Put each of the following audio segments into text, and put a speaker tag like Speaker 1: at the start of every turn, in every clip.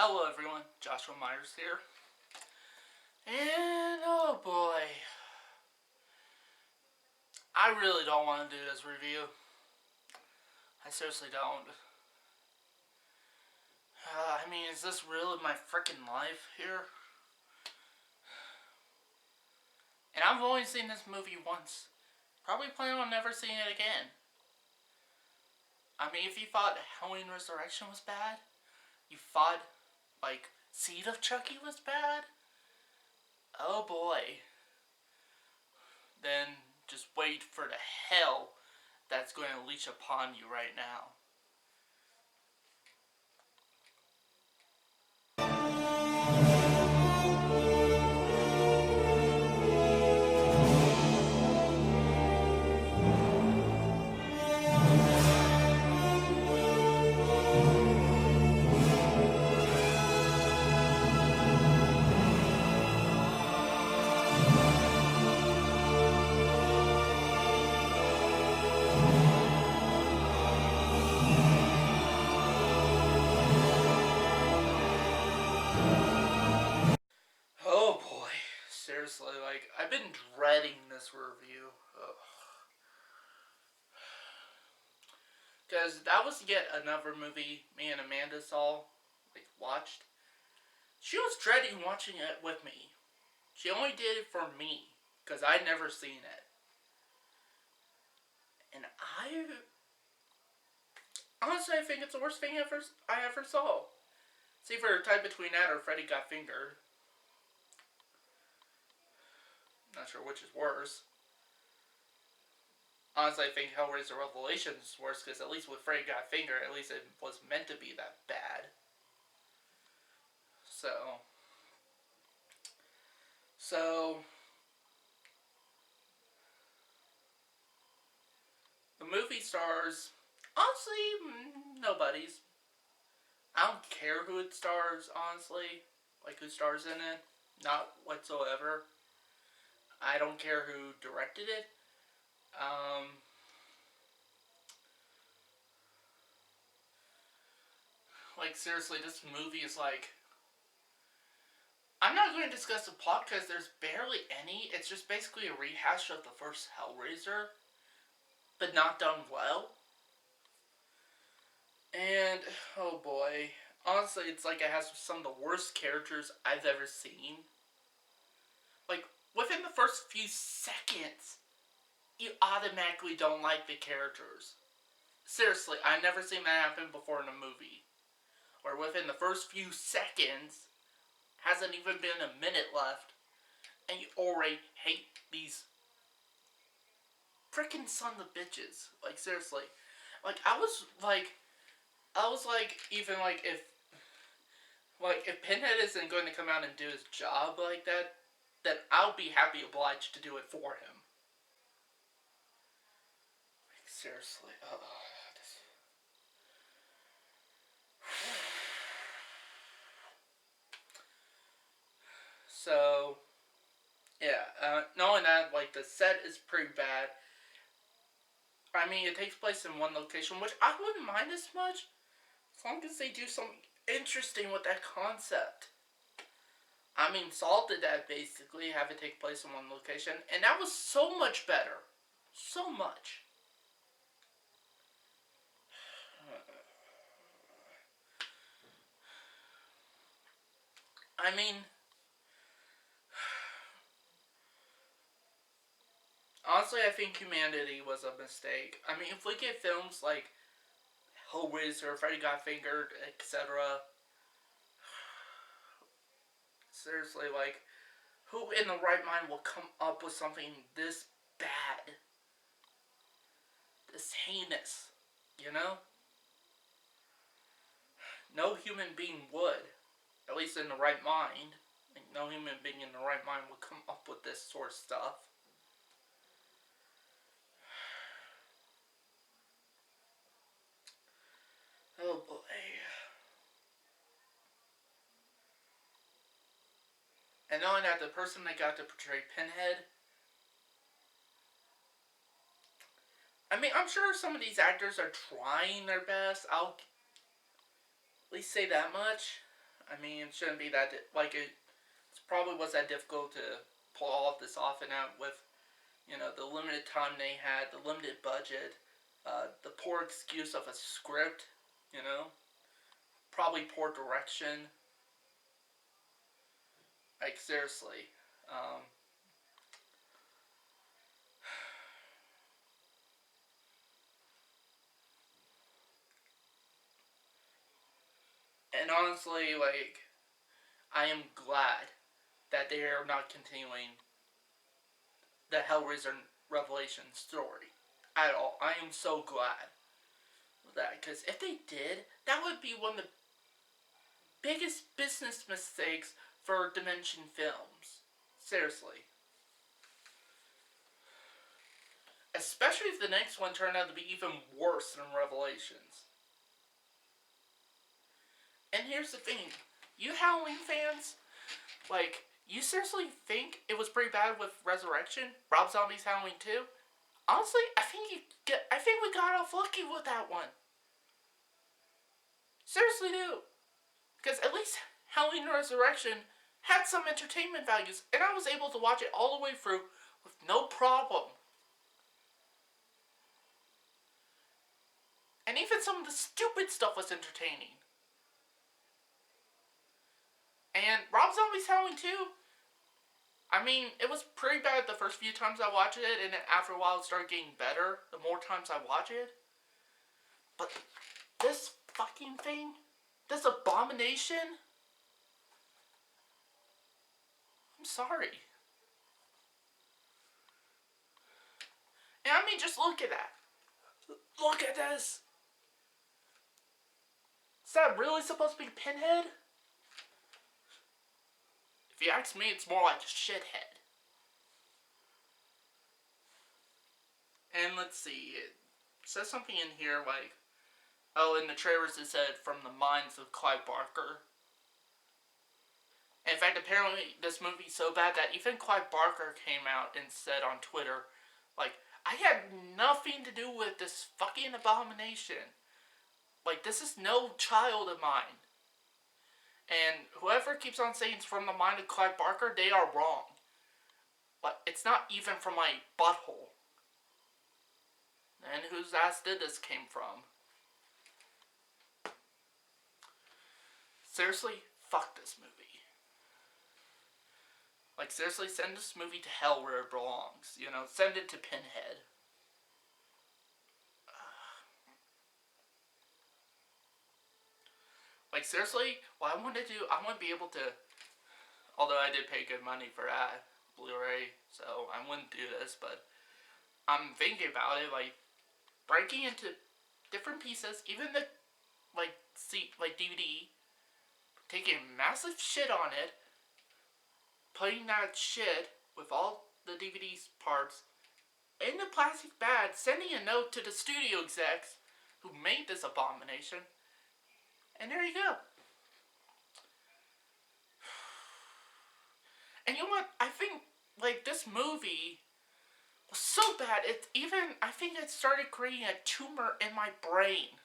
Speaker 1: Hello everyone, Joshua Myers here. And oh boy, I really don't want to do this review. I seriously don't. Is this really my freaking life here? And I've only seen this movie once. Probably plan on never seeing it again. If you thought Halloween Resurrection was bad, you thought, Seed of Chucky was bad, oh boy. Then just wait for the hell that's going to leash upon you right now. Oh boy, seriously, I've been dreading this review. Because that was yet another movie me and Amanda watched. She was dreading watching it with me. She only did it for me, because I'd never seen it. And honestly, I think it's the worst thing I ever saw. It's either a tie between that or Freddy Got Fingered. Not sure which is worse. Honestly, I think Hellraiser Revelations is worse, because at least with Freddy Got Fingered, at least it was meant to be that bad. So, the movie stars, honestly, nobody's. I don't care who it stars, honestly. Who stars in it. Not whatsoever. I don't care who directed it. Seriously, this movie is I'm not going to discuss the plot because there's barely any. It's just basically a rehash of the first Hellraiser, but not done well. And, oh boy. Honestly, it's it has some of the worst characters I've ever seen. Within the first few seconds, you automatically don't like the characters. Seriously, I've never seen that happen before in a movie. Where within the first few seconds, hasn't even been a minute left, and you already hate these freaking son of bitches. Seriously. If Pinhead isn't going to come out and do his job like that, then I'll be happy obliged to do it for him. Seriously. So, yeah, knowing that, the set is pretty bad. It takes place in one location, which I wouldn't mind as much, as long as they do something interesting with that concept. Saul did that, basically, have it take place in one location, and that was so much better. So much. Honestly, I think humanity was a mistake. If we get films like Hellraiser, Freddy Got Fingered, etc., seriously, who in the right mind will come up with something this bad? This heinous, you know? No human being would. At least in the right mind. No human being in the right mind would come up with this sort of stuff. Oh boy. And knowing that the person that got to portray Pinhead, I'm sure some of these actors are trying their best. I'll at least say that much. I mean, it shouldn't be that like it probably was that difficult to pull all of this off, and out with the limited time they had, the limited budget, the poor excuse of a script, probably poor direction. Like seriously, um, and honestly, like I am glad that they are not continuing the Hellraiser Revelation story at all. I am so glad with that, because if they did, that would be one of the biggest business mistakes for Dimension Films. Seriously. Especially if the next one turned out to be even worse than Revelations. And here's the thing, you Halloween fans, like, you seriously think it was pretty bad with Resurrection, Rob Zombie's Halloween 2? Honestly, I think we got off lucky with that one. Seriously do. Because at least Halloween Resurrection had some entertainment values, and I was able to watch it all the way through with no problem. And even some of the stupid stuff was entertaining. And Rob Zombie's Halloween 2, I mean, it was pretty bad the first few times I watched it, and then after a while it started getting better the more times I watch it. But this fucking thing, this abomination, I'm sorry. And I mean, just look at that. Look at this. Is that really supposed to be Pinhead? If you ask me, it's more like a shithead. And let's see, it says something in here like, oh, in the trailers it said, from the minds of Clive Barker. In fact, apparently this movie's so bad that even Clive Barker came out and said on Twitter, like, I had nothing to do with this fucking abomination. Like, this is no child of mine. And whoever keeps on saying it's from the mind of Clive Barker, they are wrong. But it's not even from my butthole. And whose ass did this came from? Seriously, fuck this movie. Like, seriously, send this movie to hell where it belongs. Send it to Pinhead. Like, seriously, what I want to do, I want to be able to, although I did pay good money for that Blu-ray, so I wouldn't do this, but I'm thinking about it, like, breaking into different pieces, even the, like DVD, taking massive shit on it, putting that shit with all the DVD parts in the plastic bag, sending a note to the studio execs who made this abomination, and there you go. And you know what? I think, like, this movie was so bad, I think it started creating a tumor in my brain,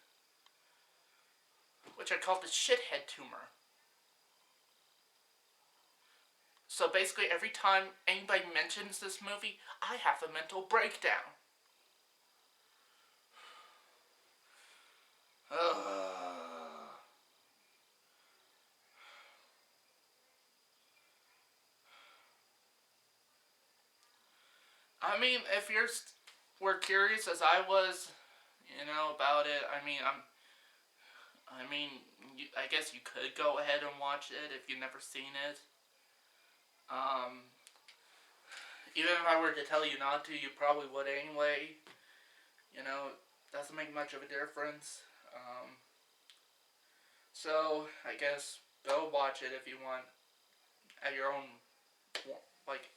Speaker 1: which I call the shithead tumor. So basically, every time anybody mentions this movie, I have a mental breakdown. I mean, if were curious as I was, about it, I guess you could go ahead and watch it if you've never seen it. Even if I were to tell you not to, you probably would anyway. Doesn't make much of a difference. So, I guess, go watch it if you want, at your own, like,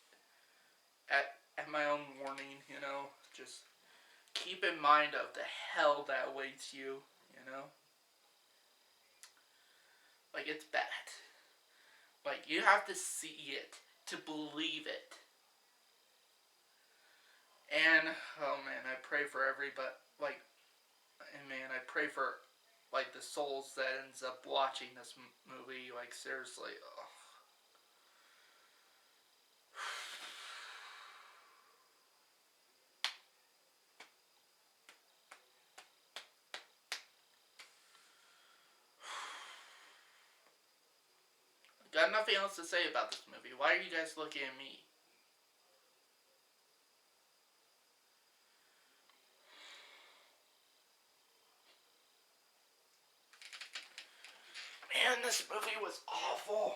Speaker 1: at my own warning, just keep in mind of the hell that awaits you, Like, it's bad. Like, you have to see it to believe it. And, oh man, I pray for I pray for like the souls that ends up watching this movie. Like seriously, ugh. Got nothing else to say about this movie. Why are you guys looking at me? Man, this movie was awful.